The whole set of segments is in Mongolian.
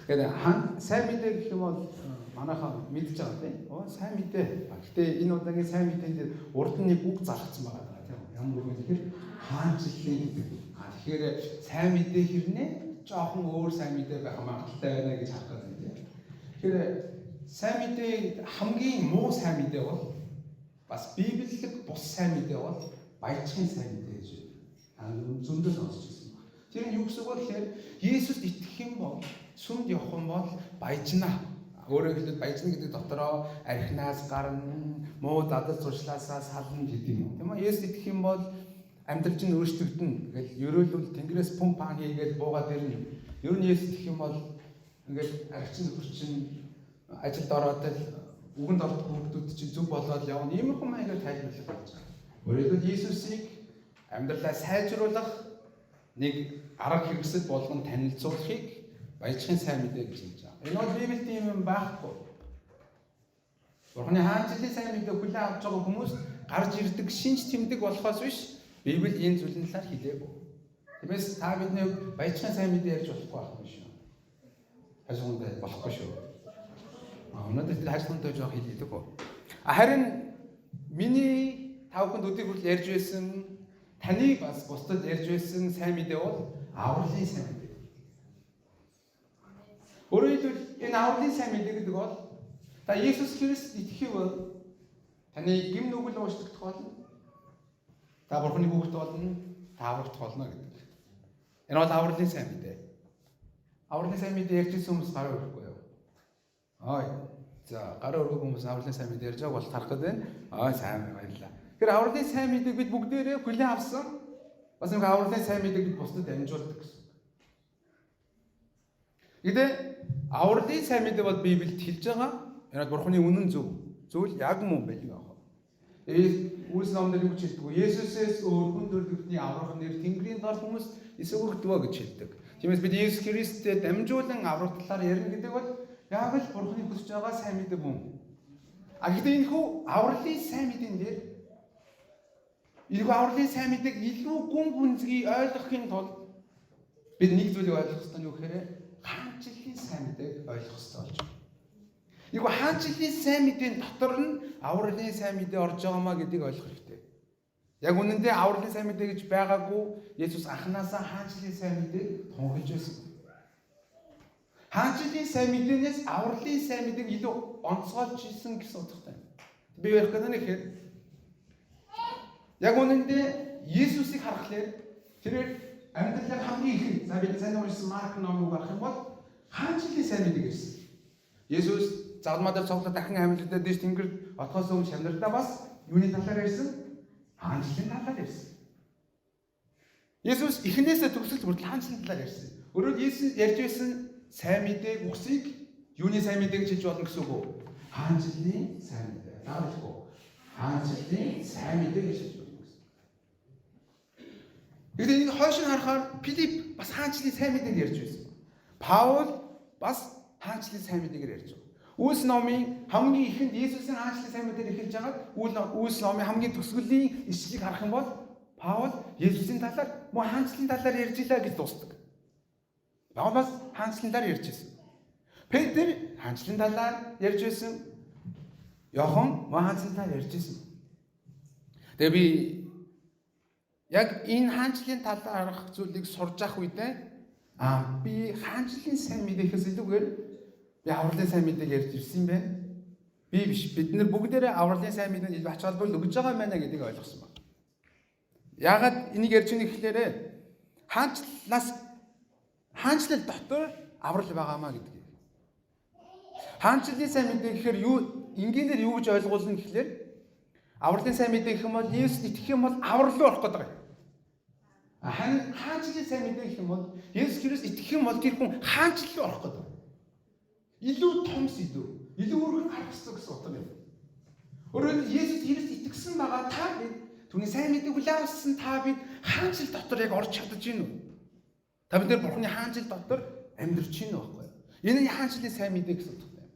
그러니까 한 сайн мэдээ гэх юм бол манайхаа мэдж байгаа тийм. Сайн мэдээ. Гэхдээ энэ удаагийн сайн мэдээнд дээр урд нь нэг үг залгсан байгаа тийм. Ямар үг вэ гэхээр хаанчлалын гэдэг. Тэгэхээр сайн мэдээ хэрнээ жоохон өөр сайн мэдээ байх магадaltaй байна гэж харах гэдэг тийм. Тэгэхээр сайн мэдээ хамгийн муу сайн мэдээ бол бас библиэлэг бус сайн мэдээ бол баячгийн сайн мэдээ гэж зөндөө сонсч байсан байна. Тэр нь юу гэсэн үг вэ гэхээр Есүст итгэх юм бол сүмд явах юм бол баяжнаа. Өөрөөр хэлбэл баяжна гэдэг дотороо архинаас гарна, муу дадал зуршлаасаа сална гэдэг юм. Тийм үү? Есүст итгэх юм бол амьдрал чинь өөрчлөгдөнө. Ингээл ерөөлөл тэнгэрээс пум пан хийгээд буугаад ирнэ. Ер нь Есүст итгэх юм бол ингээл арчин хурчин ажилд ороод үгэнд орох хүмүүсд чинь зүг болоод явна. Иймэрхүү маягаар тайлбарлах болж байгаа. Өөрөөр хэлбэл Есүсийг амьдралаа сайжруулах нэг арга хэрэгсэл болгон танилцуулахыг баяжгийн сайн мэдээ гэж хэлж байгаа. Энэ бол Библиэд юм байхгүй. Бурхны хаанчлалын сайн мэдээ хүлээн авч байгаа хүмүүс гарч ирдэг шинж тэмдэг болохоос биш Библи энэ зүйлийн талаар хэлээгүй. Тиймээс та бидний баяжгийн сайн мэдээ ярьж болохгүй байх юм шүү. Хажуундаа болохгүй шүү. Өнөөдөр тэр хажуундаа жоох хэлээдэг үү. Харин миний тавханд өдөрт хүртэл ярьж байсан таны бас бусдад ярьж байсан сайн мэдээ бол авралын сайн мэдээ. Өөрөөр хэлбэл энэ авралын сайн мэдээ гэдэг бол та Есүс Христ итгэх бол таны гэм нүгэл уушлагдах болно. Та Бурхны хүүхэд болно, та аврагдах болно гэдэг. Энэ бол авралын сайн мэдээ. Авралын сайн мэдээ ярьж хүмүүс гараа өрөхгүй юу? За гараа өргөх хүмүүс авралын сайн мэдээ ярьж байгаа бол тарах гэдэг. Сайн баярлалаа. Тэгэхээр авралын сайн мэдээг бид бүгдээрээ хүлээн авсан. Бас нэг авралын сайн мэдээг бид бусдад амжуулдаг гэсэн. Гэхдээ авралын сайн мэдээ бол Библиэд хэлж байгаа. Энэ Бурхны үнэн зүйл яг мөн байг аа. Үйлс номдэр юу гэж хэлдэг вэ? Есүсээс өөр хүн төрлөختний аврах нэр Тэнгэрийн дор хүмүүс эсвэгдвэ гэж хэлдэг. Тиймээс бид Есүс Христэд дамжуулан аврах талаар ярина гэдэг бол яг л Бурхны хүсэж байгаа сайн мэдээ мөн. Гэхдээ энэ хүү авралын сайн мэдээн дээр энэ авралын сайн мэдээг илүү гүн гүнзгий ойлгохын тулд бид нэг зүйлийг ойлгох ёстой нь юу гэхээр хаанчлалын сайн мэдээг ойлгох ёстой болж байна. Ийгөө хаанчлалын сайн мэдээний дотор нь авралын сайн мэдээ орж байгаамаа гэдгийг ойлгох хэрэгтэй. Яг үнэндээ авралын сайн мэдээ гэж байгаагүй Есүс анханасаа хаанчлалын сайн мэдээг тунхилж байсан. Хаанчлалын сайн мэдээнээс авралын сайн мэдээг илүү онцгойлж ирсэн гэсэн утгатай. Би ярих гэдэг нь ихээр яг үнэндээ Есүсийг харахаар тэрээр амьдралаар хамгийн их за бид сайн уншсан Марк номыг харах юм бол хаанчлалын сайн мэдээг ирсэн. Есүс загламаа дээр цоглоо дахин амьдлаа дэш тэнгэр отгоос өмнө шамнартаа бас юуны талаар ярьсан? Хаанчлалын талаар ярьсан. Есүс эхнээсээ төгсөлт хүртэл хаанчлалын талаар ярьсан. Өөрөөр Есүс ярьж байсан сайн мэдээг үгсийг юуны сайн мэдээ гэж хэлж болно гэсэн үг үү? Хаанчлалын сайн мэдээ. Даахгүй. Хаанчлалын сайн мэдээ гэж хэлж болно гэсэн. Гэхдээ энэ хойш нь харахаар Филипп бас хаанчлалын сайн мэдээг ярьж байсан. Паул бас хаанчлалын сайн мэдээгээр ярьж байгаа. Үйлс номын хамгийн ихэнд Есүсийн хаанчлалын сайн мэдээр эхэлж байгаад Үйлс номын хамгийн төгсгөлийн ишлэгийг харах юм бол Паул Есүсийн талаар мөн хаанчлалын талаар ярьж илаа гэж дуусдаг. Паул бас хаанчлалын талаар ярьж байсан. Петр хаанчлалын талаар ярьж байсан. Йохан мөн хаанчлалын талаар ярьж байсан. Тэгээ би яг энэ хаанчлалын талаарх зүйлийг сурж авах үедээ би хаанчлалын сайн мэдээхээс илүүгээр би авралын сайн мэдээг ярьж ирсэн юм байна. Би биш. Бид нар бүгдээрээ авралын сайн мэдээнд илүү ач холбогдол өгж байгаа юм байна гэдгийг ойлгосон байна. Яагаад энийг ярьж байгаа гэхээр хаанчлал дотор аврал байгаамаа гэдгийг. Хаанчлалын сайн мэдээ гэхээр юу энгийнээр юу гэж ойлгуулна гэхээр авралын сайн мэдээ гэх юм бол Есүс итгэх юм бол аврал руу орох гэдэг юм. Хаанчлалын сайн мэдээ гэх юм бол Есүс Христ итгэх юм бол тэр хүн хаанчлал руу орох гэдэг. Илүү том сэдв, илүү өргөн гарах хэрэгтэй гэсэн утга юм. Өөрөөр Есүс Христ итгэсэн байгаа та бид түүний сайн мэдээг хүлээн авсан та бид хаанчлал дотор яг орж чадаж гин үү? Та бид Бурхны хаанчлал дотор амьдрч гин үү байхгүй юу? Энэ хаанчлалын сайн мэдээ гэсэн утгатай юм.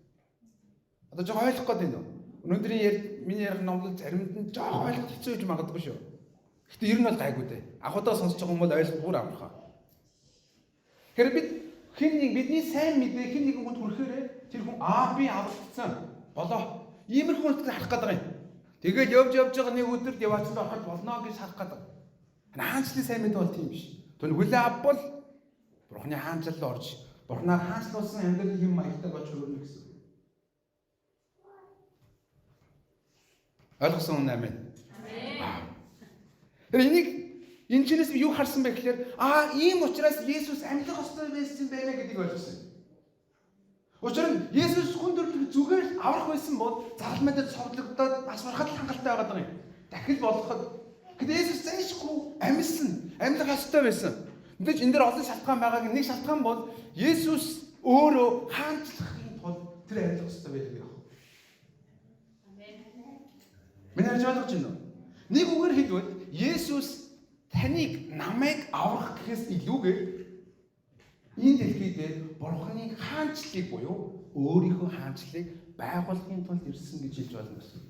Одоо жоо ойлгох гээд байна уу? Өнөөдрийн миний ярих номлол заримд нь жоо ойлгох хэцүү гэж магадгүй шүү. Гэтэ ер нь бол гайгүй дээ. Анхудаа сонсож байгаа хүмүүс ойлгох бүр амархаа. Тэгэхээр бид хэн нэг бидний сайн мэдээ хэн нэгэн хүнд хүрэхээр тэр хүн би аврагдсан болоо. Иймэрхүү үнэхээр харах гэдэг юм. Тэгээд явж байгаа нэг өдөрт яваацсан ороход болно гэж харах гэдэг. Хаанчлалын сайн мэдээ бол тийм биш. Түүний хүлээ авбал Бурхны хаанчлалд орж, Бурхнаар хаанчлуулсан амьдрал юм маягтай болж хөрвнө гэсэн. Ойлгосон үнэ амин. Тэр энийг энэ чинээс юу харсан бэ гэхээр ийм учраас Есүс амьлах ёстой байсан байна гэдгийг ойлгосон. Учир нь Есүс хүн төрөлх зүгээр аврах байсан бол загалмайд цовдлогдоод бас барахад хангалттай байгаа юм. Дахил болоход гэтэл Есүс зайлшгүй амьлах ёстой байсан. Мэдээж энэ дээр олон шалтгаан байгааг нэг шалтгаан бол Есүс өөрөө хаанчлахын тулд тэр амьлах ёстой байдаг юм. Миний харж ойлгож байна уу? Нэг үгээр хэлбэл Есүс таныг намайг аврах гэхээс илүүгээр энэ дэлхий дээр Бурхны хаанчлалыг буюу өөрийнхөө хаанчлалыг байгуулахын тулд ирсэн гэж хэлж байна гэсэн.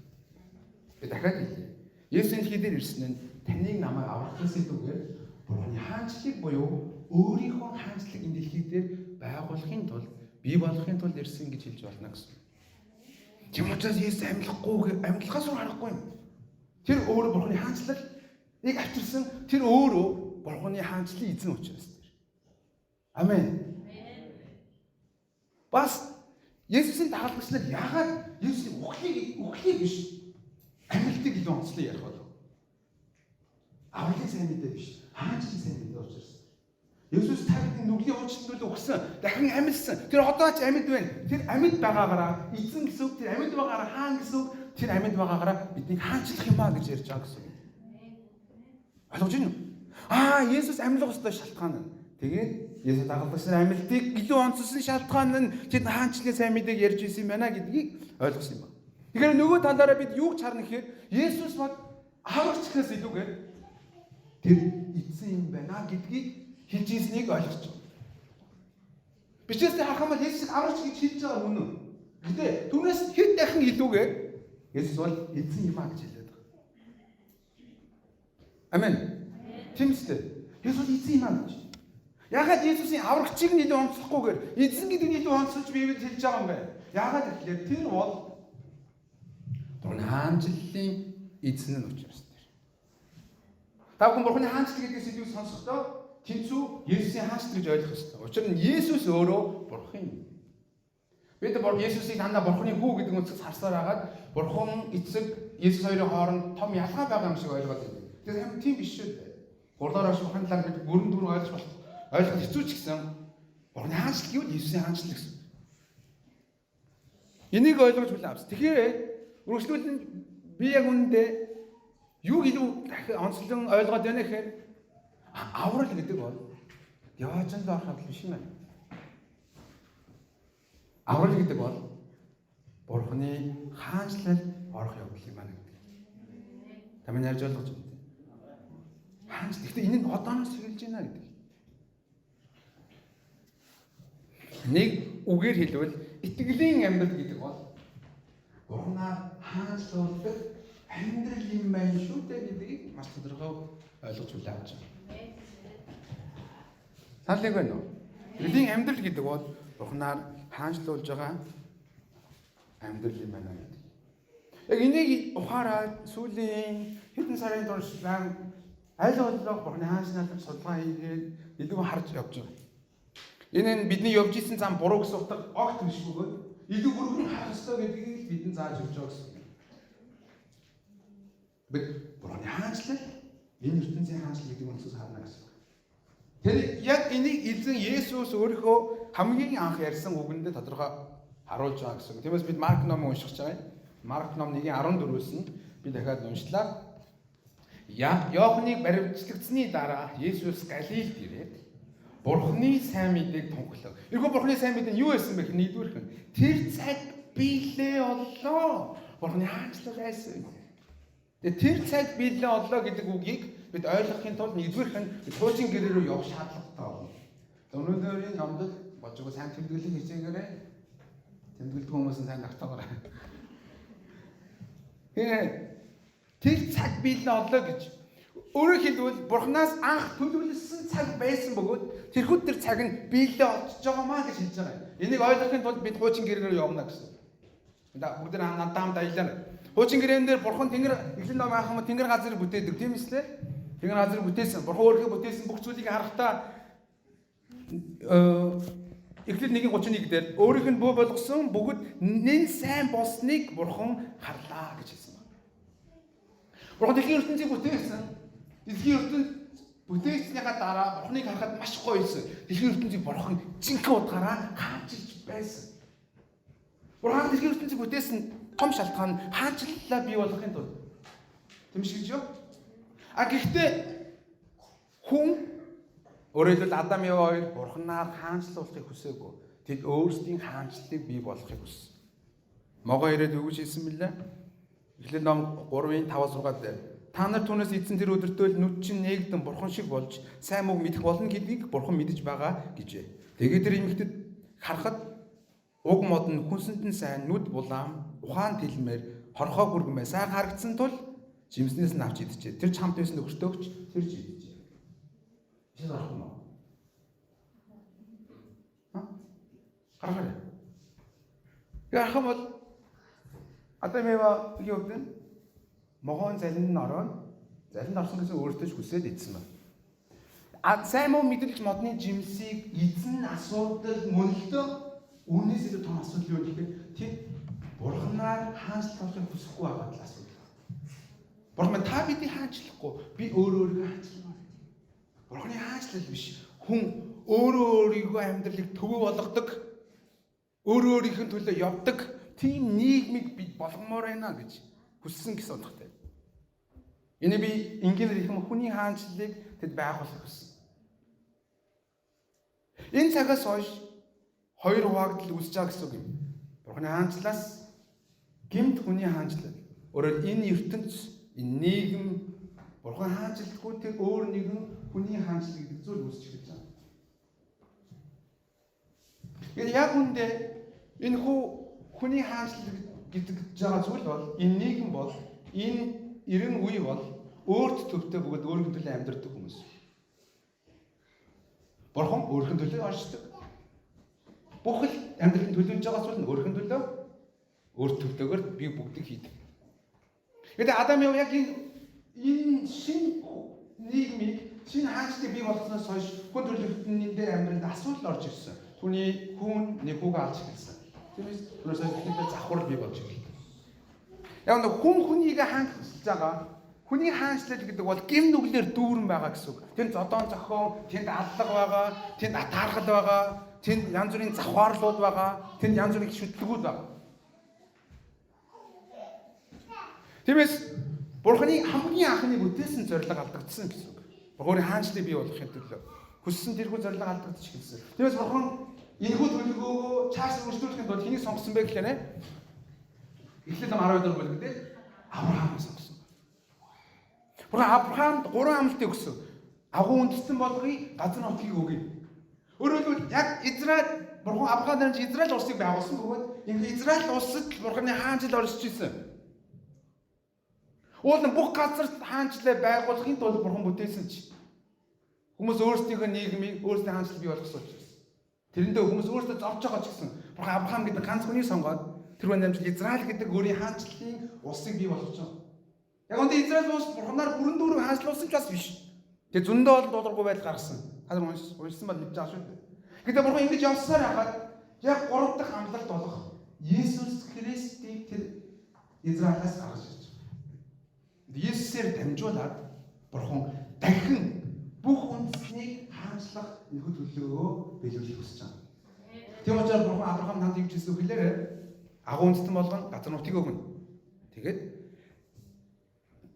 Дахиад хэлье. Есүс энэ дэлхий дээр ирсэн нь таныг намайг аврах гэхээс илүүгээр Бурхны хаанчлалыг буюу өөрийнхөө хаанчлалыг энэ дэлхий дээр байгуулахын тулд бий болгохын тулд ирсэн гэж хэлж байна гэсэн. Тийм учраас Есүс амьдлахаас өөр аргагүй юм. Тэр өөрөө Бурхны хаанчлалыг авчирсан, тэр өөрөө Бурхны хаанчлалын эзэн учраас. Амен. Бас Есүсийн дагалдагч нар яагаад Есүсийн үхлийг биш амьдлыг илүү онцлог ярих болов? Авралын сайн мэдээ биш, хаанчлалын сайн мэдээ учраас. Есүс таны нүглийн уучлалд өгсөн, дахин амьдсан. Тэр одоо ч амьд байна. Тэр амьд байгаагаараа эзэн гэсэн үг, тэр амьд байгаагаараа хаан гэсэн үг, тэр амьд байгаагаараа биднийг хаанчлах юм аа гэж ярьж байгаа гэсэн үг. Ойлгож байна уу? Есүс амьлах ёстой шалтгаан нь. Тэгээд Есүс дагалдагч нар амьдлыг илүү онцлсон шалтгаан нь тэр хаанчлалын сайн мэдээг ярьж ирсэн юм байна гэдгийг ойлгосон юм байна. Тэгэхээр нөгөө талаараа бид юуг харна гэхээр Есүс бол аврагч гэхээс илүүгээр тэр эзэн юм байна гэдгийг хэлж ирснийг ойлгож байна. Бичээс харах юм бол Есүс аврагч гэж хэлж байгаа үнэн. Гэтэ түүнээс хэд дахин илүүгээр Есүс бол эзэн юм гэж хэлээд байгаа. Амен. Тийм үстэй. Есүс эзэн юм гэж. Яагаад Есүсийн аврагчийг нь илүү онцлохгүйгээр эзэн гэдгийг илүү онцолж биевд хэлж байгаа юм бэ? Яагаад гэвэл тэр бол Бурхны хаанчлалын эзэн нь учраас тэр. Та бүхэн Бурхны хаанчлал гэдгээс илүү сонсохдоо тэнцүү Есүсийн хаанчлал гэж ойлгох ёстой. Учир нь Есүс өөрөө Бурхан юм. Бид Есүсийг дандаа Бурханы хүү гэдэг үгсээс харсаар хагаад Бурхан эцэг Есүс хоёрын хооронд том ялгаа байгаа юм шиг ойлгоод байна. Тэр хэм тийм биш шүү дээ. Гурлаар Бурханы талаар бид бүрэн дүр ойлгох хэцүү ч гэсэн Бурханы хаанчлал гэвэл Есүсийн хаанчлал гэсэн. Энийг ойлгож хүлээн авсан. Тэгэхээр үргэлжлүүлэн би яг үүндээ юу илүү дахин онцлон ойлгоод байна гэхээр аврал гэдэг бол яваачнд орох явдал биш юм байна. Аврал гэдэг бол Бурханы хаанчлалд орох явдал юм байна гэдэг. Та минь ярьж ойлгож байна. Хаанчлал. Гэхдээ энэ нь одооноос эхэлж байна гэдэг. Нэг үгээр хэлбэл итгэлийн амьдрал гэдэг бол Бурханаар хаанчлуулдаг амьдрал юм байна шүү дээ гэдгийг маш тодорхой ойлгож хүлээн авч байна. Таалаг байна уу? Итгэлийн амьдрал гэдэг бол Бурханаар хаанчлуулж байгаа амьдрал юм байна гэдэг. Яг энийг ухаараад сүүлийн хэдэн сарын турш аль болох Бурханы хаанчлалыг судалгаа хийгээд илүү харж явж байгаа. Энэ нь бидний явж исэн зам буруу гэсэн утга огт бишгүйгээр илүү бүрэн харах ёстой гэдгийг бидэнд зааж өгч байгаа гэсэн. Бид Бурханы хаанчлал энэ ертөнцийн хаанчлал гэдэг үнсээс харна гэсэн. Тэр яг энийг эзэн Есүс өөрийнхөө хамгийн анх ярьсан үгэндээ тодорхой харуулж байгаа гэсэн. Тиймээс бид Марк номыг уншиж байгаа юм. Марк ном 1:14-өөс нь би дахиад уншлаа. Иохныг баривчлагдсны дараа Есүс Галилд ирээд Бурхны сайн мэдээг тунхлав. Иргэн Бурхны сайн мэдээ нь юу байсан бэ? Нэгдүгээрх нь тэр цаг биелээ оллоо. Бурхны хаанчлал байсан. Тэгээ тэр цаг биелээ оллоо гэдэг үгийг бид ойлгохын тулд нэгдүгээрх нь хуучин гэрээ рүү явах шаардлагатай байна. Өнөөдрийн номдод божгоо сайн тэмдэглэлийн хичээгээрээ тэмдэглэдэг хүмүүс нь сайн автаагаарай. Тэр цаг биелээ оллоо гэж Өөрөөр хэлбэл Бурханаас анх төлөвлөсөн цаг байсан бөгөөд тэрхүү тэр цаг нь биелээ очиж байгаамаа гэж хэлж байгаа юм. Энийг ойлгохын тулд бид хуучин гэрээр явна гэсэн. Бүгд надад хамт аялаа. Хуучин гэрээн дээр Бурхан Эхлэн номын анх юм тэнгэр газрыг бүтээдэг тийм эслээ. Тэнгэр газрыг бүтээсэн. Бурхан өөрийнхөө бүтээсэн бүх зүйлийг харахтаа Эхлэл 1:31 дээр өөрийнх нь бүү болгосон бүгд нэн сайн болсныг Бурхан харлаа гэж хэлсэн байна. Бурхан дэлхийн ертөнцийг бүтээсэн. Дэлхийн ертөнд бүтээснийхаа дараа Бурханыг харахад маш гоё байсан. Дэлхийн ертөнцийг Бурхан жинхэнэ утгаараа хаанчилж байсан. Бурхан дэлхийн ертөнцийг бүтээсэн том шалтгаан нь хаанчлалаа бий болгохын тулд. Тийм шиг шүү. Гэхдээ хүн өөрөөр хэлбэл Адам Ева хоёр Бурханаар хаанчлуулахыг хүсээгүй. Тэд өөрсдийн хаанчлалыг бий болгохыг хүссэн. Могоо ирээд юу гэж хэлсэн бэлээ? Эхлэл ном 3:5-6 дээр та нар түүнээс эзэн тэр өдөртөө нүд чинь нээгдэн Бурхан шиг болж сайн мөг мэдэх болно гэдгийг Бурхан мэдэж байгаа гэжээ. Тэгээд тэр эмэгтэд харахад уг мод нь хүнсэнд нь сайн нүд булаам ухаан тэлмээр хорхоо бүргэмээ сайн харагдсан тул жимснээс нь авч идчихэ. Тэр ч хамт байсан нөхөртөөч тэр ч идчихэ. Чи зарах юм уу? Гаргаарай. Яах юм бол Адам Ева юу гэдэг? Могоон залинд нь ороод залинд орсон гэсэн өөртөө ч хүсээд идсэн байна. Сайн муу мэдрэлж модны жимсийг эзэн асуудал мөнлөө үүнээс илүү том асуудал юу гэхээр тийм Бурханаар хаанчлахыг хүсэхгүй байгаа л асуудал. Бурхан та бидийг хаанчлахгүй би өөрийгөө хаанчлах. Бурханы хаанчлал биш. Хүн өөрийнхөө амьдралыг төвөө болгодог, өөрийнхөө төлөө явдаг тийм нийгмийг бид болгомоор байна гэж хүссэн гэсэн утгатай. Энэ би ингээр их хүний хаанчлалыг тэд байгуулах хүссэн. Энэ цагаас хойш хоёр хуваагдал үүсэж байгаа гэсэн үг юм. Бурханы хаанчлалаас гэмт хүний хаанчлал. Өөрөөр энэ ертөнц, энэ нийгэм Бурхан хаанчлалгүй тэр өөр нэгэн хүний хаанчлал гэдэг зүйл үүсэж эхэлж байгаа. Тэгэхээр яг үндэ энэ хүний хаанчлал гэдэг байгаа зүйл бол энэ нийгэм бол энэ 90 үе бол өөрт төвтэй бөгөөд өөрийн төлөө амьдардаг хүмүүс. Бурхан өөрийн төлөө оршдог. Бүх л амьдралын төлөвлөж байгаа зүйл нь өөрийн төлөө өөрт төвтэйгээр би бүгдийг хийдэг. Гэдэг Адам Ева яг энэ шин нийгмийг шинэ хаанчлалыг бий болгосноос хойш хүн төрөлхтний дээр амьдралд асуудал орж ирсэн. Түүний хүн нэг хүүгээ алж эхэлсэн. Тиймээс өөрөөсөө ихэнхдээ завхар бий болж ирлээ. Яг нэг хүн хүнийг хаанчлж байгаа. Хүний хаанчлал гэдэг бол гим нүглээр дүүрэн байгаа гэсэн үг. Тэнд зодон зохион, тэнд аллага байгаа, тэнд атаархал байгаа, тэнд янз бүрийн завхаарлууд байгаа, тэнд янз бүрийн шүтлгүүд байгаа. Тиймээс Бурханы хамгийн анхны бүтээсэн зорилго алдагдсан гэсэн үг. Бурханы хаанчлалыг бий болгохын төлөө хүссэн тэрхүү зорилго алдагдаж эхэлсэн. Тиймээс Бурхан энэхүү төлөвлөгөөгөө цааш өргөжлүүлэхэд бол хэнийг сонгосон бэ гэхээр Эхлэл ном 12 дугаар бүлэг дээр Авраамыг сонгосон. Бурхан Авраамд 3 амлалтыг өгсөн. Агуу үндэстэн болгоё, газар нутгийг өгье. Өөрөөр хэлбэл яг Израиль Бурхан Авраамд Израиль улсыг байгуулсан бөгөөд энэ Израиль улсад Бурханы хаанчлал оршиж ирсэн. Уулын бүх газар хаанчлал байгуулахын тулд Бурхан бүтээсэн ч хүмүүс өөрсдийнхөө нийгмийг өөрсдийн хаанчлал бий болгосон учраас тэрэндээ хүмүүс өөрсдөө зовж байгаа ч гэсэн Бурхан Авраам гэдэг ганц хүнийг сонгоод тэр үнэмшил Израиль гэдэг өөрийн хаанчлалын улсыг бий болгож байгаа. Яг үндэ Израиль улс Бурханаар бүрэн дүүрэн хаанчлуулсан ч бас биш. Тэгээ зөндөө бол дуулгаргүй байдал гаргасан. Хадам уншсан бол мэдж байгаа шүү дээ. Гэтэ Бурхан ингэж явсаар хагаад яг 3 дахь амлалт болох Есүс Христийг тэр Израилаас гаргаж ирж байгаа. Есүсээр дамжуулаад Бурхан дахин бүх үндэснийг хаанчлах нөхөд төлөвөө биелүүлэх хүсэж байгаа. Тийм учраас Бурхан Авраам танд юу гэсэн үг хэлээрээ агуу үндэстэн болгоно, газар нутгийг өгнө. Тэгээд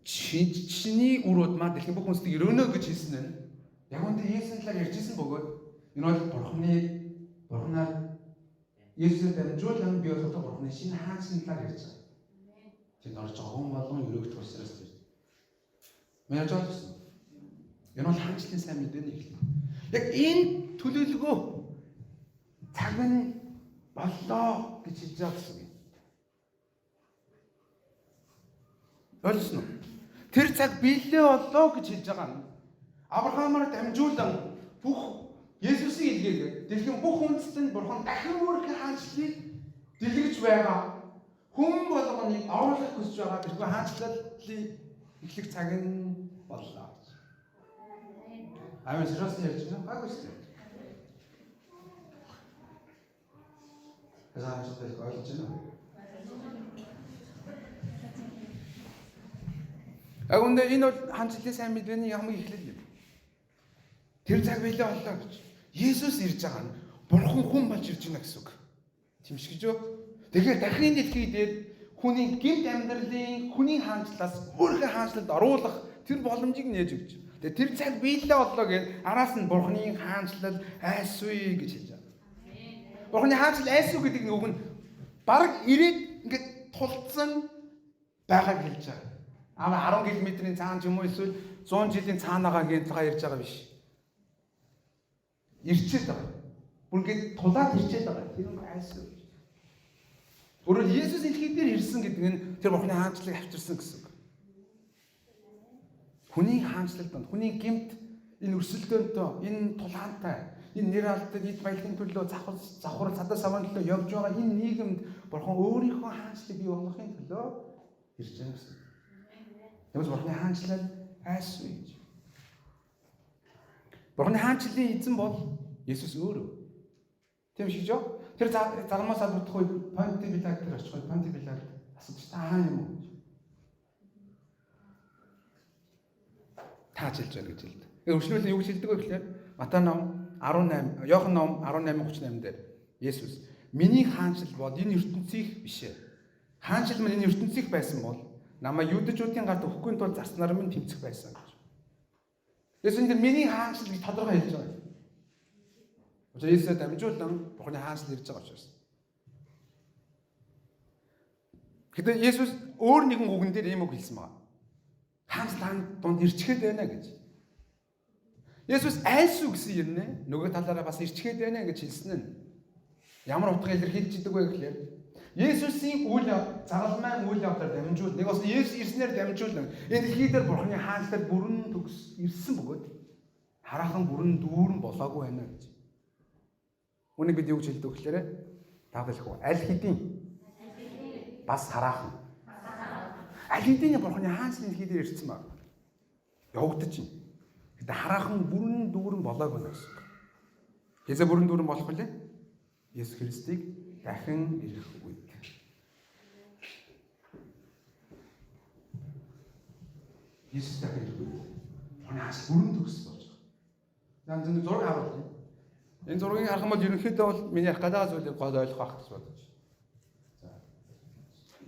чиний үр удмаа дэлхийн бүх үндэстнийг өрөөнө гэж хэлсэн нь яг үндэ Есүсийн талаар ярьжсэн бөгөөд энэ бол Бурханаар Есүсээр дамжуулан бий болох Бурханы шинэ хаанчлалын талаар ярьж байгаа. Тэнд орж байгаа хүн болгон өрөөгдөх учраас тийм. Маяг жолсон. Энэ бол хаанчлалын сайн мэдээний эхлэл. Яг энэ төлөвлөгөө цаг нь боллоо гэж хэлж байгаа гэсэн юм. Ойлгосноо. Тэр цаг биелээ боллоо гэж хэлж байгаа нь Авраамаар дамжуулан бүх Есүсийг илгээгээд дэлхийн бүх үндэстэнд Бурхан дахин өөрийнхөө хаанчлалыг дэлгэж байгаа. Хүн болгоныг оруулах хүсэж байгаа тэрхүү хаанчлалыг эхлэх цаг нь боллоо. Амин сериус ярьж байна. Гайгүй шүү дээ. Яагаад ч тийм ойлгож байна. Агунд энэ бол хаанчлалын сайн мэдээний хамгийн эхлэл юм. Тэр цаг биелээ боллоо гэж. Есүс ирж байгаа нь Бурхан хүн болж ирж байна гэсэн үг. Тийм шүү гэж юу? Тэгэхээр дахин дэлхий дээр хүний гэмт амьдралын хүний хаанчлалаас өөрийнхөө хаанчлалд оруулах тэр боломжийг нээж өгч. Тэгээ тэр цаг биелээ боллоо гэж араас нь Бурханы хаанчлал айсгүй гэж хэлж байгаа. Бурханы хаанчлал айсгүй гэдэг нь үг нь бараг ирээд ингээд тулцсан байгааг хэлж байгаа. Ама 10 км-ийн цаана ч юм уу эсвэл 100 жилийн цаанагаа гэж ярьж байгаа биш. Ирчээд байгаа. Бүр ингээд тулаад ирчээд байгаа. Тэр нь айсгүй. Өөрөөр Есүс дэлхий дээр ирсэн гэдэг нь тэр Бурханы хаанчлалыг авчирсан гэсэн үг. Хүний хаанчлал донд, хүний гэмт энэ өрсөлдөөнтэй, энэ тулаантай, энэ нэр алдад эд баялагын төлөө завхар цадаа савын төлөө явж байгаа энэ нийгэмд Бурхан өөрийнхөө хаанчлалыг бий болгохын төлөө ирж байгаа гэсэн. Тэгвэл Бурханы хаанчлал айсгүй гэж. Бурханы хаанчлалын эзэн бол Есүс өөрөө. Тийм шиг жоо. Тэр загламаас алдах үед Понти Пилат тэр очих үед Понти Пилат асууж та юм уу гэж. Тааж хэлж байна гэж хэлдэг. Өршөөлөл юу гэж хэлдэг вэ гэхээр Матай ном 18, Иохан ном 18:38 дээр Есүс миний хаанчлал бол энэ ертөнцийн биш ээ. Хаанчлал минь энэ ертөнцийн байсан бол намайг юудэчүүдийн гарт өгөхгүй тул зарснаар минь тэмцэх байсан гэж. Есүс энэ миний хаанчлал гэж тодорхой хэлж байгаа юм. Учир нь Есүс дамжуулан Бурханы хаанчлал ирж байгаа учраас. Гэтэл Есүс өөр нэгэн үгэн дээр ийм үг хэлсэн байна. Хаанчлал донд ирчгээд байна гэж. Есүс айсуу гэсэн юм нэ нөгөө талаараа бас ирчгээд байна гэж хэлсэн нь ямар утга илэрхийлж идэг вэ гэхээр Есүсийн үйл загалмайн үйл явдлаар дамжуул нэг бас Есүс ирснээр дамжуулан энэ дэлхий дээр Бурханы хаанчлал бүрэн төгс ирсэн бөгөөд хараахан бүрэн дүүрэн болоогүй байна гэж. Үнийг бид юу гэж хэлдэг вэ гэхээр таалах уу аль хэдийн бас хараахан аль хэдийн Бурханы хаанчлал дэлхий дээр ирсэн баг явагдаж байна. Гэтэ хараахан бүрэн дүүрэн болоогүй байна гэсэн. Хязаа бүрэн дүүрэн болох үлээ Есүс Христийг дахин ирэх үед. Есүс дахин ирэх үед. Бурханы хаанчлал бүрэн төгс болж байгаа. Зан зураг харуулъя. Энэ зургийг харах юм бол ерөнхийдөө бол миний ярих гэдэг зүйлийг гол ойлгох байх гэж бодож байна.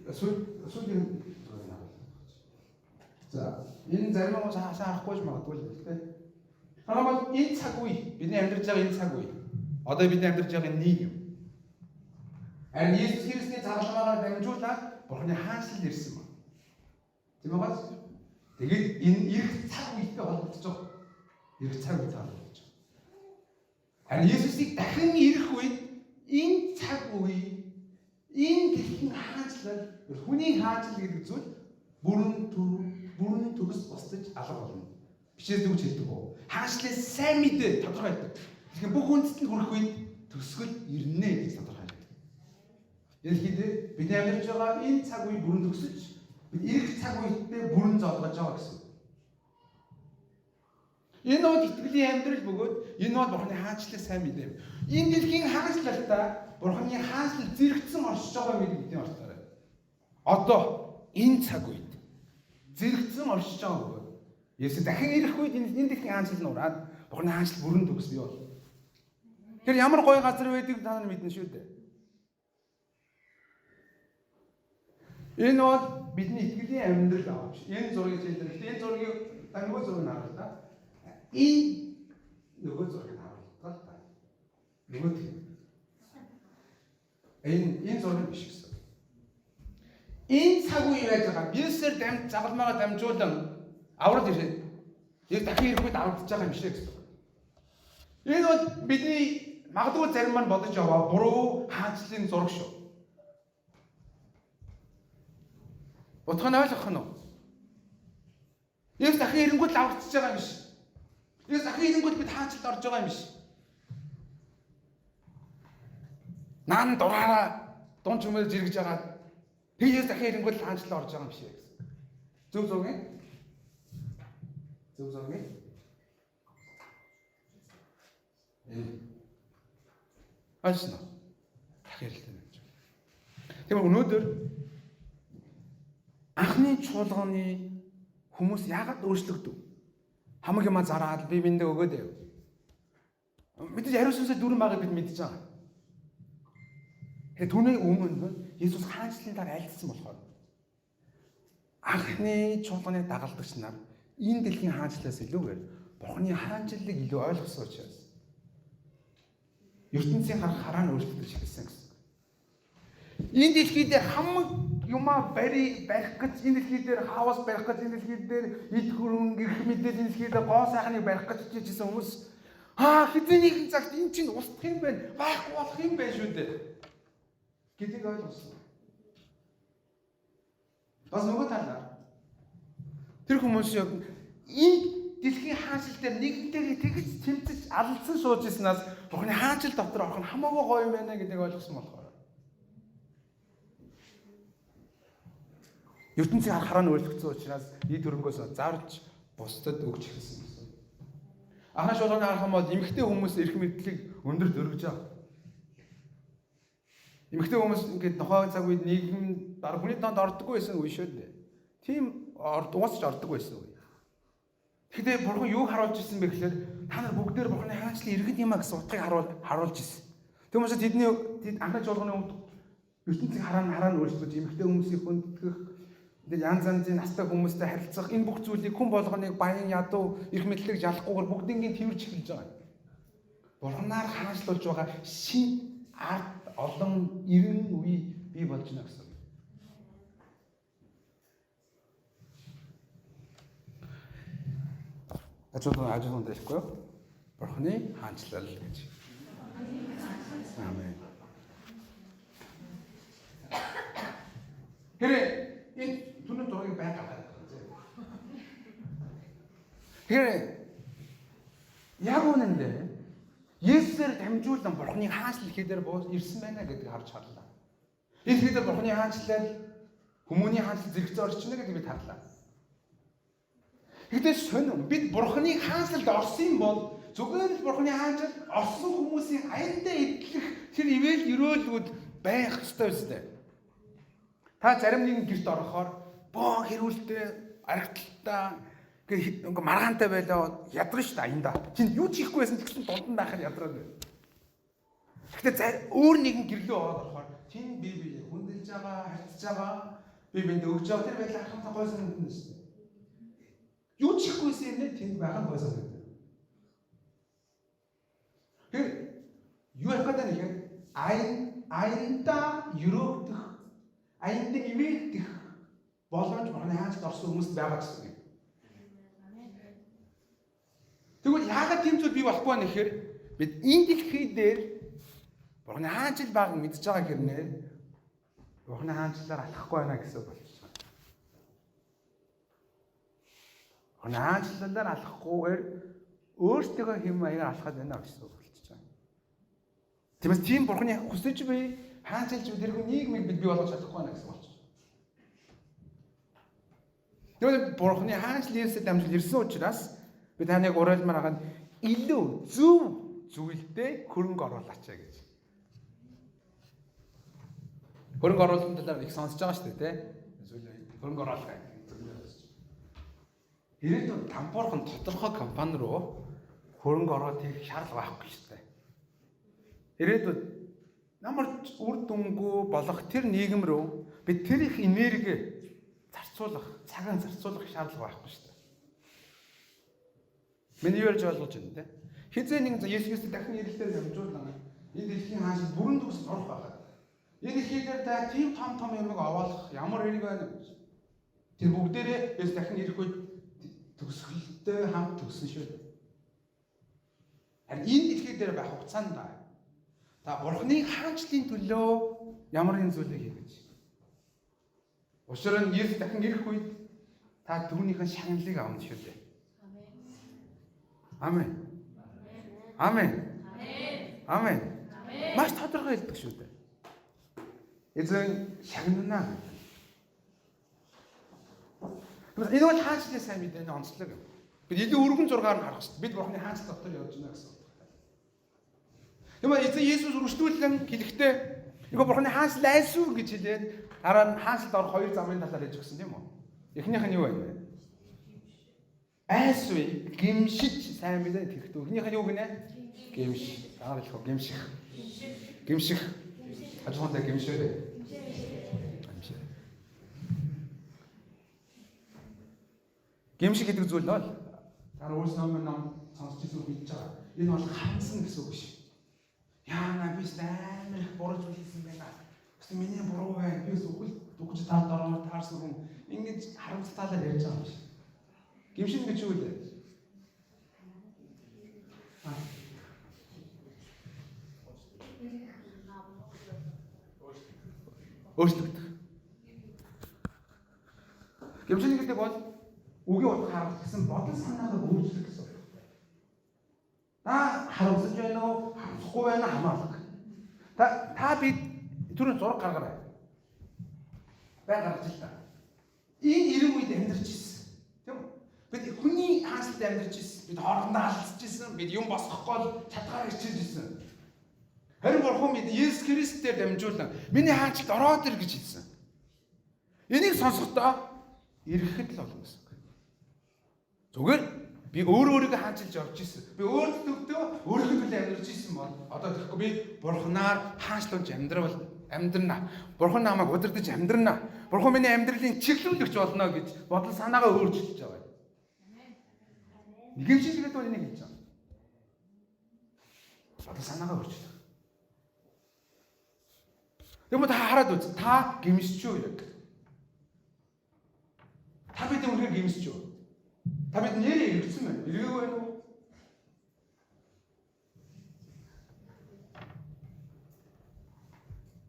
За. Сүүлийн зургийг харуулъя. За, энэ зарим нь хаашаа харахгүй ч магадгүй л дээ. Харахад энэ цаг үе, бидний амьдарч байгаа энэ цаг үе. Одоо бидний амьдарч байгаа нийгэм. Харин Есүс Христийн загалмаагаар дамжуулаад Бурханы хаанчлал ирсэн байна. Тийм үү? Тэгээд энэ ирэх цаг үетэй холбогдож байгаа. Ирэх цаг үетэй холбогдож байгаа. Харин Есүсийг дахин ирэх үед энэ цаг үе, энэ дэлхийн хаанчлал, хүний хаанчлал гэдэг зүйл бүрэн төгс босдож алга болно. Бичээс үг хэлдэг үү? Хаанчлалын сайн мэдээ тодорхой байдаг. Тэгэхээр бүх үндэстэнд хүрэх үед төсгөл ирнэ гэж тодорхой. Дэлхийд бид амьдарч байгаа энэ цаг үе бүрэн төгсөж бид ирэх цаг үедээ бүрэн золгож байгаа гэсэн. Энэ бол итгэлийн амьдрал бөгөөд энэ бол Бурханы хаанчлалын сайн мэдээ. Энэ дэлхийн хаанчлалтаа Бурханы хаанчлал зэрэгцэн оршиж байгаа гэдэг бидний орчоор. Одоо энэ цаг үед зэрэгцэн оршиж байгаа бөгөөд Есүс дахин ирэх үед энэ дэлхийн хаанчлал нь ураад Бурханы хаанчлал бүрэн төгс бий бол. Тэр ямар гоё газар байдгийг та нар мэднэ шүү дээ. Энэ бол бидний итгэлийн амьдрал авч. Энэ зургийг хэлдэг. Энэ зургийг нөгөө зургийг харуул та. Энэ нөгөө зургийг харуул та. Нөгөө тийм. Энэ зураг биш гэсэн. Энэ цаг үе яаж байгаа? Есүсээр загалмаагаа дамжуулан аврал ирээд яг дахин ирэх үед аврагдаж байгаа юм шиг гэсэн. Энэ бол бидний магадгүй зарим маань бодож яваа буруу хаанчлалын зураг шүү. Утга нь ойлгох нь уу? Есүс дахин ирэнгүүт л аврагдчихж байгаа юм биш. Есүс дахин ирэнгүүт бид хаанчлалд орж байгаа юм биш. Наан дураараа дун чимээр жиргэж байгаа. Тэг Есүс дахин ирэнгүүт л хаанчлалд орж байгаа юм биш гэсэн. Зөв зөвгэн. Зөв зөвгэн. Альсна. Дахин ирэлтэй байж. Тэгмээ өнөөдөр анхны чуулганы хүмүүс яагаад өөрчлөгдөв? Хамаг юма зараад би биндээ өгөөд яв. Мэдээж хариуцлагатай дүрэн байгааг бид мэдж байгаа. Тэгээ түүний өмнө Есүс хаанчлалын дараа айлдсан болохоор анхны чуулганы дагалдагч нар энэ дэлхийн хаанчлалаас илүүгээр Бурхны хаанчлалыг илүү ойлгосон учраас ертөнцийн хараа нь өөрчлөгдөж эхэлсэн гэсэн. Энэ дэлхий дээр хамаг юмаа барих гэж, энэ дэлхий дээр хаос барих гэж, энэ дэлхий дээр эд хөрөнгө гэх мэт энэ дэлхий дээр гоо сайхныг барих гэж хичээжсэн хүмүүс хэзээ нэгэн цагт эн чинь устдах юм байна, байхгүй болох юм байна шүү дээ гэдгийг ойлгосон. Бас нөгөө талаар тэр хүмүүс энэ дэлхийн хаанчлал дээр нэгэнтэйгээ тэгж тэмцэж алдсан сууж ирснаас Бурхны хаанчлал дотор орох нь хамаагүй гоё юм байна гэдгийг ойлгосон болохоор ертөнцийн хараа нь өөрчлөгдсөн учраас эд хөрөнгөөс зарж бусдад өгч эхэлсэн гэсэн. Анхны шуулганы харах юм бол эмэгтэй хүмүүс эрх мэдлийг өндөр дөрвиж байгаа. Эмэгтэй хүмүүс ингээд нохой цаг үед нийгэм дараа хүний донд ордоггүй байсан үе шүү дээ. Тийм уусч ордоггүй байсан үе. Гэхдээ Бурхан юуг харуулж ирсэн бэ гэхээр та нар бүгдээр Бурханы хаанчлалын иргэн юм а гэсэн утгыг харуулж ирсэн. Тэгмээс тэдний анхны чуулганы өмнө ертөнцийн хараа нь өөрчлөж эмэгтэй хүмүүсийг хүндгэх янз янзын настай хүмүүстэй харилцах энэ бүх зүйлийг хүн болгоныг баян ядуу эрх мэдлийг жалахгүйгээр бүгднийг тэрвэрч эхэлж байгаа. Бурханаар хаанчлуулж байгаа шин ард олон эрен үе бий болж байна гэсэн. Ажуулан дэхгүй Бурханы хаанчлал гэж. Аамен. Хэрэг энэ түнэн дурыг бай гаргаад байна. Хэрэг яг үнэндээ Есүсээр дамжуулан Бурханы хаанчлал хийдээр ирсэн байна гэдгийг харж харлаа. Энэ хийдээр Бурханы хаанчлал хүмүүний хаанчлал зэрэгцээ орчихно гэдгийг бид харлаа. Гэхдээ сонин бид Бурханы хаанчлалд орсон бол зүгээр л Бурханы хаанчлалд орсон хүмүүсийн аяндаа идэх тэр ивэл өрөөлгүүд байх ёстой үстэй. Та зарим нэгэн гэрт орохоор боо хэрүүлтэй аригтлаа ингээ маргаантай байлаа ядрна шүү дээ аяндаа. Чинь юу ч хийхгүй байсан гэсэн дунд нь байхад ядраад байна. Гэхдээ өөр нэгэн гэрлөө орохоор чинь би хүндэлж байгаа, харьцаж байгаа, би бинд өгж байгаа тэр байдлаа харахад гой санагдана шүү дээ. Юу ч хийхгүйсэн юм тэнд байгаа гой санагдана. Тэр юу ярих гэдэг нь аяндаа өрөөгдөх, аяндаа ивэлдэх боломж Бурханы хаанчлалд орсон хүмүүст байгаа гэсэн юм. Тэгвэл яагаад тийм зүйл бий болохгүй вэ гэхээр бид энэ дэлхий дээр Бурханы хаанчлал байгааг мэдж байгаа хэрнээ Бурханы хаанчлалаар алхахгүй байна гэсэн үг болж байна. Бурханы хаанчлалаар алхахгүйгээр өөртөө хэм маягаар алхаад байна гэсэн үг болж байна. Тиймээс тийм Бурханы хүсэж буй хаанчлалж буй тэрхүү нийгмийг бид бий болгож чадахгүй байна гэсэн үг болж байна. Тэгвэл Бурханы хаанчлал Есүсээр дамжуулж ирсэн учраас би таныг уриалмаар хагаад илүү зөв зүйлдээ хөрөнгө оруулаач гэж. Хөрөнгө оруулалтын талаар их сонсож байгаа шүү дээ, тийм. Хөрөнгө оруулах гэдэг. Ирээдүйд тамбуурхан тодорхой компани руу хөрөнгө оруулалт хийх шаардлага байхгүй шүү дээ. Ирээдүйд ямар үр дүнгүй болох тэр нийгэм рүү бид тэр их энерги зарцуулах, цагаан зарцуулах шаардлага байхгүй шүү дээ. Миний юу ярьж ойлгож байна те. Хизээ нэгэн Есүс дахин ирэлтээр дамжуулан энэ дэлхийн хаанчлал бүрэн төгсөж орох байхад энэ дэлхий дээр та тийм том юмыг овоолох ямар хэрэг байна гэж. Тэр бүгдээрээ Есүс дахин ирэх үед төгсгөлтэй хамт төгсөн шүү дээ. Харин энэ дэлхий дээр байх хугацаанд та Бурханы хаанчлалын төлөө ямар нэг зүйлийг хийх гэж. Учир нь Есүс дахин ирэх үед та түүнийхэн шагналыг авна шүү дээ. Амен. Амен. Амен. Маш тодорхой хэлдэг шүү дээ. Эзэн шагнана. Энэ бол хаанчлалын сайн мэдээний онцлог юм. Бид илүү өргөн зургаар нь харах хэрэгтэй. Бид Бурхны хаанчлал дотор явж байна гэсэн үг. Тэгмээ эзэн Есүс үргэлжлүүлэн хэлэхдээ нөгөө Бурхны хаанчлал айсуу гэж хэлээд дараа нь хаанчлалд орох хоёр замын талаар хэлж өгсөн тийм үү? Эхнийх нь юу вэ? Айсуу гимшиж сайн мэдээ хэлэхдээ эхнийх нь юу гинэ? Гимш. Дараа хэлэх гимших. Гимших. Хажуунаа гимшээ. Гимшиг гэдэг зүйл бол дараа өөрс ном сонсч ирсэн мэдж байгаа. Энэ бол хаансан гэсэн үг биш. Яана биш амар их буруу зүйл хийсэн байна. Гэхдээ миний буруу байна. Би зөвхөн дүгж таад ороод таарсан хүн ингэж харамсалтай ярьж байгаа юм шиг. Гимшиг гэж юу вэ? Өөрчлөгдөх. Гимшиг гэдэг бол үгийн утга харах гэсэн бодол санаагаа өөрчлөх гэсэн үг. Та харамсаж байна уу? Харамсахгүй байна хамаарах. Та бид түрүүн зураг гаргаарай. Бай гаргаж л та. Энэ ирэн үед амьдарч ирсэн. Тийм үү? Бид хүний хаанчлалд амьдарч ирсэн. Бид хоорондоо халдсаж ирсэн. Бид юм босгохгүй бол чадгаар ирчиж ирсэн. Харин Бурхан бид Есүс Христээр дамжуулан миний хаанчлалд ороод ир гэж хэлсэн. Энийг сонсохдоо ирэхэд л болно гэсэн. Зүгээр би өөрийгөө хаанчилж орж ирсэн. Би өөртөө төлөө амьдарч ирсэн бол одоо тэгэхгүй би Бурханаар хаанчлуулж амьдрна. Бурхан намайг удирдах амьдрна. Бурхан миний амьдралын чиглүүлэгч болно гэж бодол санаагаа өөрчилж байгаа. Нэгэмшилгээд бол энийг хэлж байгаа. Бодол санаагаа өөрчилж. Тэгмээ та хараад үз. Та гимсч юу яг? Та бид үнээр гимсч юу? Та бид нэрээ иргэсэн байна. Иргээгүй байна уу?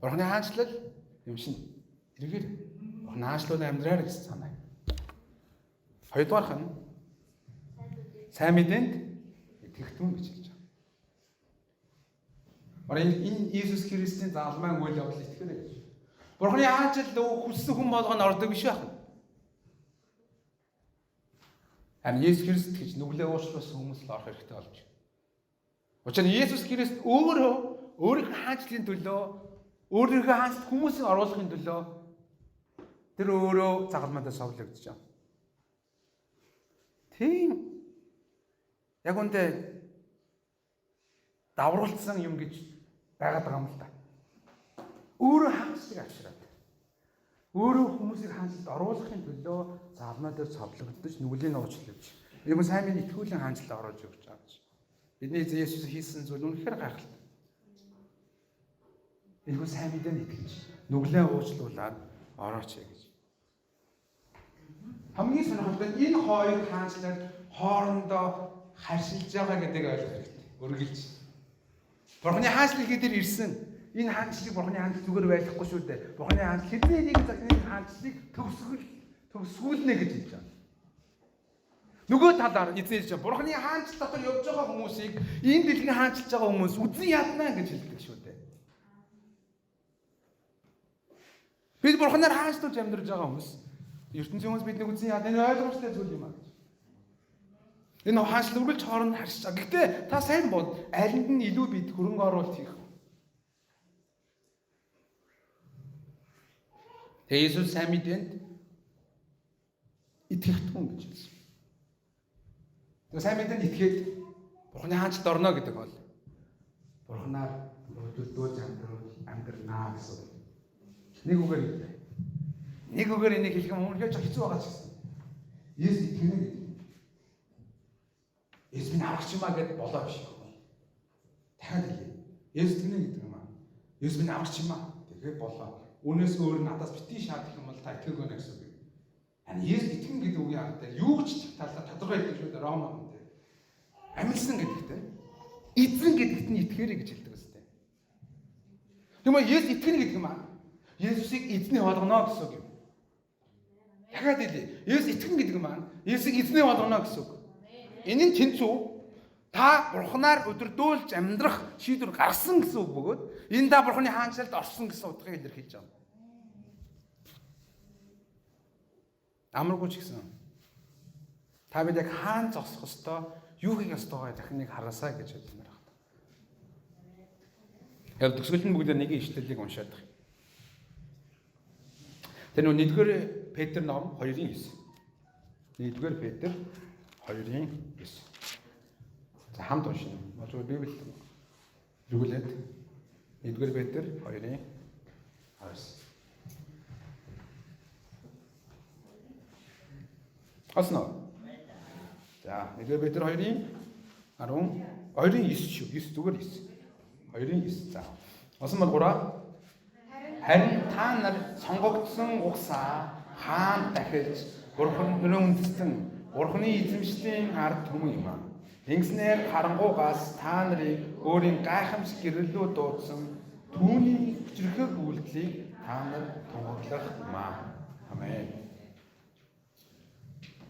Бурхны хаанчлал юмшин. Иргээр. Бурхны хаанчлал амьдраар гэсэн санаа. Хоёрдугаарх нь сайн мэдээнд итгэхтэн гэж хэлж байгаа. Энэ Иесус Христийн заалмайн үйл явдал итгэхэрэй гэж. Бурхны хаанчлал хүссэн хүн болгоно ордог биш байх. Харин Есүс Христ гэж нүглээ уушлуулсан хүмүүс л орох хэрэгтэй болж байна. Учир нь Есүс Христ өөрийнхөө хаанчлалын төлөө өөрийнхөө хаанчлалд хүмүүсийг оруулахын төлөө тэр өөрөө загалмайдаа совлогдож байгаа. Тийм яг үнтэй давруулсан юм гэж байгаад байгаа юм л да. Өөрөө хаанчлалыг авчираад өөрөө хүмүүсийг хаанчлалд оруулахын төлөө заалмай дээр цовлогдож нүглийн уучлалж. Энэ сайн минь итгүүлийн хаанчлалд оруулж өгч байгаа гэж. Бидний эзэн Есүс хийсэн зүйл үнэхээр гайхалтай. Энэ сайн мэдээнд итгэж нүглээ уучлуулад орооч гэж. Хамгийн сонирхолтой нь энэ хоёр хаанчлал хоорондоо харшилж байгаа гэдгийг ойлгох хэрэгтэй. Үргэлж. Бурхны хаанчлал гэдэр ирсэн. Энэ хаанчлалыг Бурхны хаанчлал зүгээр байхгүй шүү дээ. Бурхны хаанчлал хэдний нэг цагийн хаанчлалыг төгсгүүлнэ гэж хэлж байна. Нөгөө талаар эзэлж байгаа. Бурхны хаанчлал дотор явж байгаа хүмүүсийг энэ дэлхийн хаанчилж байгаа хүмүүс үзэн яднаа гэж хэлдэг шүү дээ. Бид Бурханаар хаанчлуулж амьдарч байгаа хүмүүс ертөнцийн хүмүүс биднийг үзэн ядна. Энэ ойлгомжтой зүйл юм аа гэж. Энэ хаанчлал үргэлж хооронд харьж байгаа. Гэхдээ та сайн бод алинд нь илүү бид хөрөнгө оруулалт хийх. Тэгээ Иесус сайн мэдээнд итгэхтэн гэж хэлсэн. Тэгээ сайн мэдээнд итгээд Бурхны хаанчлалд орно гэдэг бол Бурханаар хөдөлдөөж амьдрнаа гэсэн. Нэг үгээр хэлээ. Нэг үгээр энийг хэлэх юм үнэхээр хэцүү байгаа ч гэсэн. Иесус итгэнэ гэдэг. Иесус минь аврагч юмаа гэд болоо биш юм. Дахиад хэлье. Иесус итгэнэ гэдэг юм аа. Иесус минь аврагч юмаа тэгээд болоо. Үнээс өөр надаас битгий шаардах юм бол та итгэх гэнэ гэсэн үг. Харин Иесус итгэн гэдэг үгийн аргатай юу ч талаа тодорхой хэлдэг шүү дээ Романд. Амилсан гэдэгтэй. Эзэн гэдэгт нь итгээрэй гэж хэлдэг үстэй. Тэгмээ Иесус итгэнэ гэдэг юм аа. Иесусыг эзний болгоно гэсэн үг юм. дахиад хэлье. Есүс итгэн гэдэг нь маань Есүсийг эзэн болгоно гэсэн үг. Энэ нь тэнцүү. Та Бурханаар өдөрдүүлж амьдрах шийдвэр гаргасан гэсэн үг бөгөөд энэ та Бурханы хаанчлалд орсон гэсэн утгыг илэрхийлж байна. Амаргүй ч гэсэн та бид яг хаан зогсох ёстой, юу хийх ёстойгоо дахиныг хараасаа гэж хэлмээр байна. Яг төгсгөл нь бүгд нэг ишлэлийг уншаад байна. Тэр нөө 1-р Петр ном 2:9. 1-р Петр 2:9. За хамт уншина. Можгүй Библи рүүлээд 1-р Петр 2:9. Аснаа. За 1-р Петр 2:10 2:9 шүү. 9 зүгээр 9. 2:9. За. Осон бол 3. Харин та нар сонгогдсон угсаа хаан дахиж Бурханы үндэстэн Бурханы эзэмшлийн ард түмэн юм аа. Ингэснээр харангуйгаас та нарыг өөрийн гайхамшиг гэрэлүүд дуудсан түүний хүчрхэг үйлдэлийг та нар тунгаглах юм аа. Амен.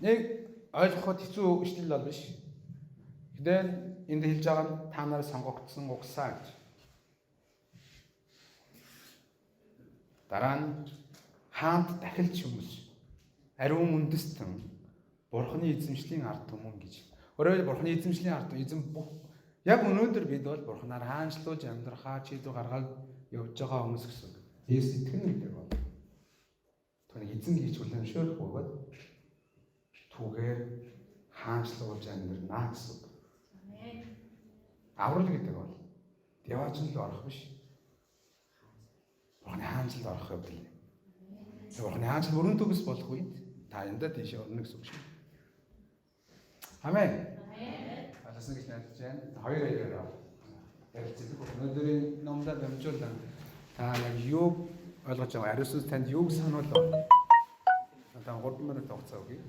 Нэг ойлгоход хэцүү ишлэл бол биш. Гэтэл энд хэлж байгаа нь та нар сонгогдсон угсаа гэж. Дараа нь хаант дахилч хүмүүс ариун үндэстэн Бурханы эзэмшлийн ард түмэн гэж. Өөрөөр Бурханы эзэмшлийн ард эзэм бүх яг өнөөдөр бид бол Бурханаар хаанчлуулж амьдрахаа чийдүү гаргаад явж байгаа хүмүүс гэсэн. Есүс итгэн гэдэг бол түүний эзэн гэж хүлэмжшөөрөх бөгөөд түүгээр хаанчлуулж амьдрнаа гэсэн. Аврал гэдэг бол яваач л орох биш. Бурханы хаанчлалд орох явдал. Бурханы хаанчлал бүрэн төгс болох үед та янда тийшээ орно гэсэн үг шүү. Амен. Аласан гэж найдаж байна. Хоёр яриараа ярилцдаг. Өнөөдрийн номдод дамжуулан та яг юу ойлгож байгаа? Ариусс танд юуг сануулав? Одоо 3 минут хугацаа өгье.